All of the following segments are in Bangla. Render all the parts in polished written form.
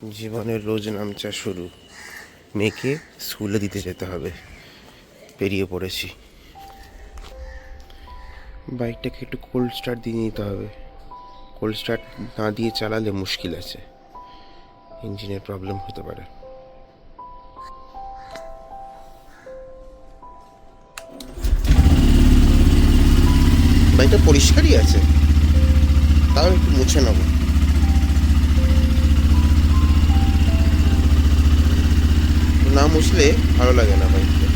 জীবনের রোজ নামচা শুরু। মেয়েকে স্কুলে দিতে যেতে হবে, বেরিয়ে পড়েছি। বাইকটাকে একটু কোল্ড স্টার্ট দিয়ে নিতে হবে। কোল্ড স্টার্ট না দিয়ে চালালে মুশকিল আছে, ইঞ্জিনের প্রবলেম হতে পারে। বাইকটা পরিষ্কারই আছে, তাও একটু মুছে নেবো। না মুছলে ভালো লাগে না বাইকটা।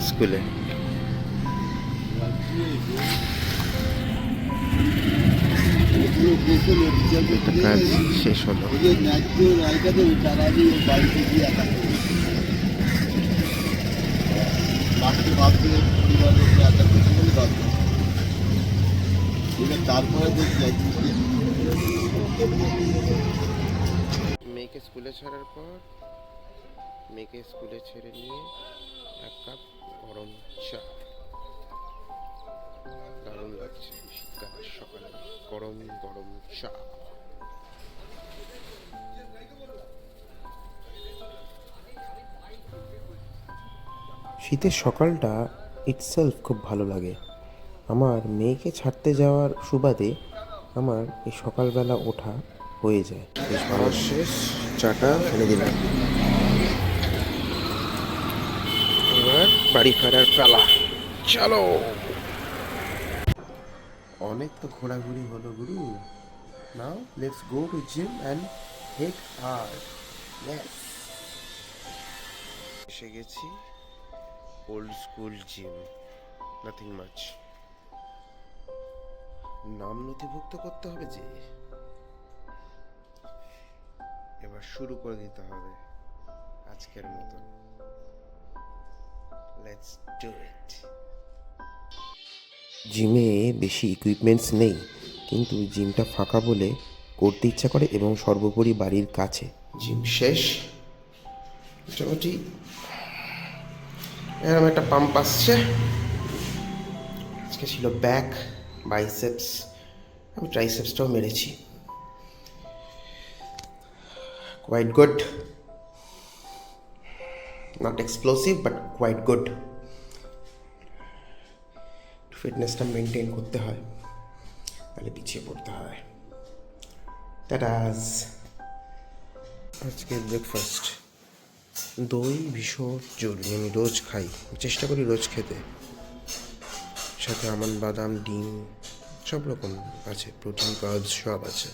স্কুলে কাজ শেষ হলো। মেয়েকে স্কুলে ছাড়ার পর মেয়েকে স্কুলে ছেড়ে নিয়ে এক কাপ গরম চা। দারুণ লাগছে শীতকালের সকালে গরম গরম চা। শীতের সকালটা ইটসেলফ খুব ভালো লাগে। আমার মেয়েকে ছাড়তে যাওয়ার সুবাদে আমার এই সকালবেলা ওঠা হয়ে যায়। বেশ ভালো। শেষ, চাটা ফেলে দিলাম, এবার বাড়ি ফেরার পালা। চলো। অনেক তো ঘোরাঘুরি হলো গুরু, now let's go to gym and hit hard. Yes, এসে গেছি old school gym. Nothing much. নাম নথিভুক্ত করতে হবে যে, এবার শুরু করে দিতে হবে আজকের মতন। Let's do it. জিমে বেশি ইকুইপমেন্টস নেই, কিন্তু জিমটা ফাঁকা বলে করতে ইচ্ছা করে, এবং সর্বোপরি বাড়ির কাছে। জিম শেষ, মোটামুটি এরকম একটা পাম্প আসছে। আজকে ছিল ব্যাক, বাইসেপস, আমি ট্রাইসেপসটাও মেরেছি। Quite good, not explosive but quite good. ফিটনেসটা মেনটেন করতে হয়, তাহলে পিছিয়ে পড়তে হয়। টাটাস। আজকে ব্রেকফাস্ট দই ভীষণ জরুরি, আমি রোজ খাই, চেষ্টা করি রোজ খেতে। সাথে আমন্ড, বাদাম, ডিম সব রকম আছে, প্রোটিন, কার্বস সব আছে।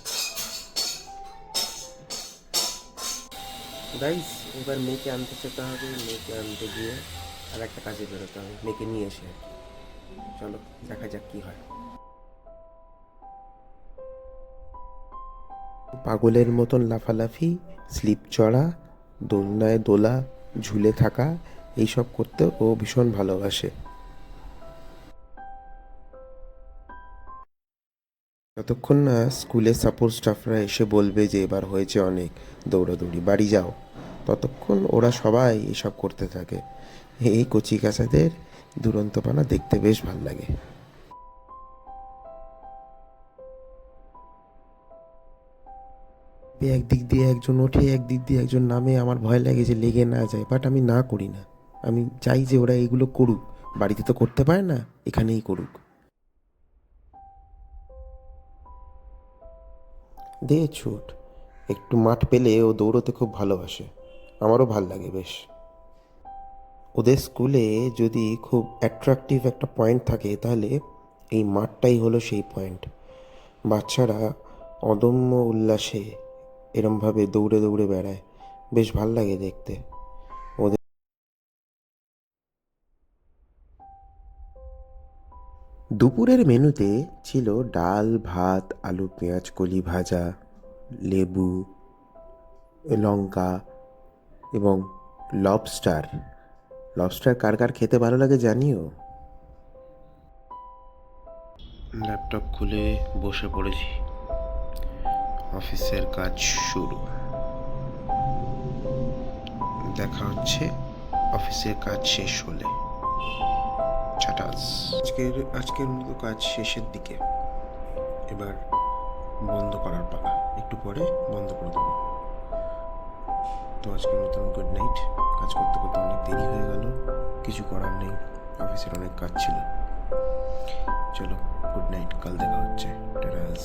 গাইস, এবার মেয়েকে আনতে যেতে হবে। মেয়েকে আনতে গিয়ে আর একটা কাজে বেরোতে হবে, মেয়েকে নিয়ে এসে। চলো দেখা যাক কি হয়। পাগলের মতন লাফালাফি, স্লিপ চড়া, দোলনায় দোলা, ঝুলে থাকা, এইসব করতে ও ভীষণ ভালোবাসে। যতক্ষণ না স্কুলের সাপোর্ট স্টাফরা এসে বলবে যে এবার হয়েছে অনেক, দৌড়াদৌড়ি, বাড়ি যাও, ততক্ষণ ওরা সবাই এসব করতে থাকে। এই কচি কাঁচাদের দুরন্তপানা দেখতে বেশ ভাল লাগে। একদিক দিয়ে একজন ওঠে, একদিক দিয়ে একজন নামে, আমার ভয় লাগে যে লেগে না যায়, বাট আমি না করি না। আমি চাই যে ওরা এগুলো করুক, বাড়িতে তো করতে পারে না, এখানেই করুক। দে ছুট, একটু মাঠ পেলে ও দৌড়তে খুব ভালোবাসে, আমারও ভাল লাগে বেশ। ওদের স্কুলে যদি খুব অ্যাট্রাকটিভ একটা পয়েন্ট থাকে, তাহলে এই মাঠটাই হলো সেই পয়েন্ট। বাচ্চারা অদম্য উল্লাসে এরমভাবে দৌড়ে দৌড়ে বেড়ায়, বেশ ভাল লাগে দেখতে ওদের। দুপুরের মেনুতে ছিল ডাল, ভাত, আলু পেঁয়াজ কলি ভাজা, লেবু, লঙ্কা এবং লবস্টার। লবস্টার কার কার খেতে ভালো লাগে জানিও। ল্যাপটপ খুলে বসে পড়েছি, অফিসের কাজ শুরু। দেখা হচ্ছে অফিসের কাজ শেষ হলে ছাটাস। আজকের মতো কাজ শেষের দিকে, এবার বন্ধ করার পালা। একটু পরে বন্ধ করে দেবো। তো আজকের মতন গুড নাইট। কাজ করতে করতে অনেক দেরি হয়ে গেল, কিছু করার নেই, অফিসের অনেক কাজ ছিল। চলো গুড নাইট, কাল দেখা হচ্ছে। টাটাস।